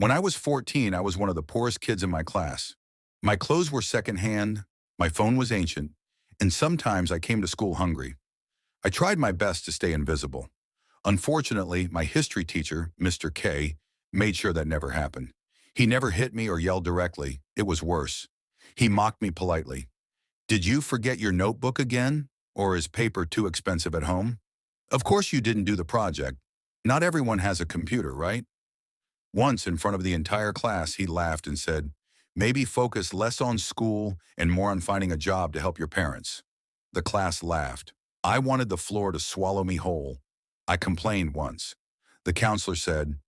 When I was 14, I was one of the poorest kids in my class. My clothes were secondhand, my phone was ancient, and sometimes I came to school hungry. I tried my best to stay invisible. Unfortunately, my history teacher, Mr. K, made sure that never happened. He never hit me or yelled directly. It was worse. He mocked me politely. Did you forget your notebook again? Or is paper too expensive at home? Of course you didn't do the project. Not everyone has a computer, right? Once, in front of the entire class, he laughed and said, maybe focus less on school and more on finding a job to help your parents. The class laughed. I wanted the floor to swallow me whole. I complained once. The counselor said,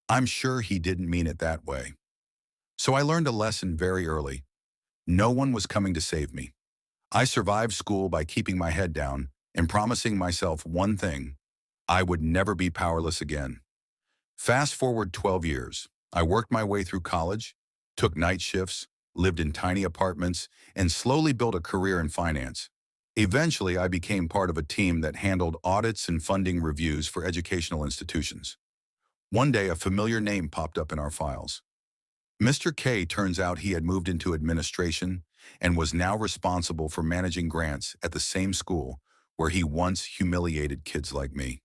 I'm sure he didn't mean it that way. So I learned a lesson very early. No one was coming to save me. I survived school by keeping my head down and promising myself one thing: I would never be powerless again. Fast forward 12 years. I worked my way through college, took night shifts, lived in tiny apartments, and slowly built a career in finance. Eventually, I became part of a team that handled audits and funding reviews for educational institutions. One day, a familiar name popped up in our files. Mr. K. Turns out he had moved into administration and was now responsible for managing grants at the same school where he once humiliated kids like me.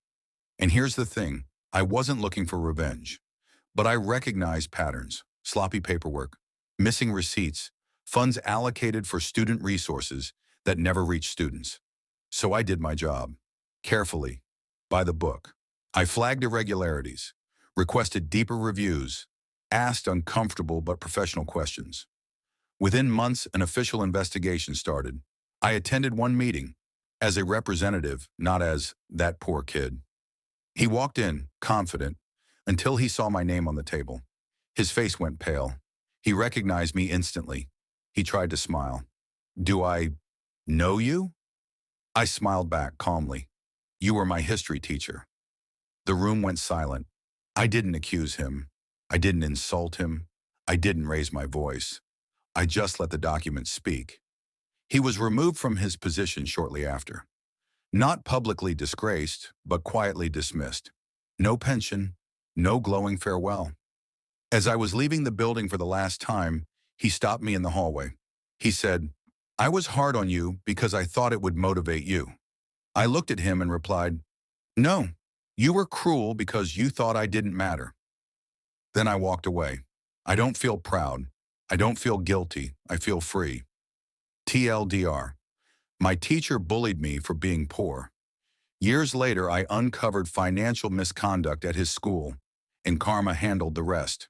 And here's the thing, I wasn't looking for revenge, but I recognized patterns: sloppy paperwork, missing receipts, funds allocated for student resources that never reached students. So I did my job, carefully, by the book. I flagged irregularities, requested deeper reviews, asked uncomfortable but professional questions. Within months, an official investigation started. I attended one meeting, as a representative, not as that poor kid. He walked in, confident, until he saw my name on the table. His face went pale. He recognized me instantly. He tried to smile. Do I know you? I smiled back calmly. You were my history teacher. The room went silent. I didn't accuse him. I didn't insult him. I didn't raise my voice. I just let the document speak. He was removed from his position shortly after. Not publicly disgraced, but quietly dismissed. No pension, no glowing farewell. As I was leaving the building for the last time, he stopped me in the hallway. He said, I was hard on you because I thought it would motivate you. I looked at him and replied, no, you were cruel because you thought I didn't matter. Then I walked away. I don't feel proud. I don't feel guilty. I feel free. TLDR. My teacher bullied me for being poor. Years later, I uncovered financial misconduct at his school, and karma handled the rest.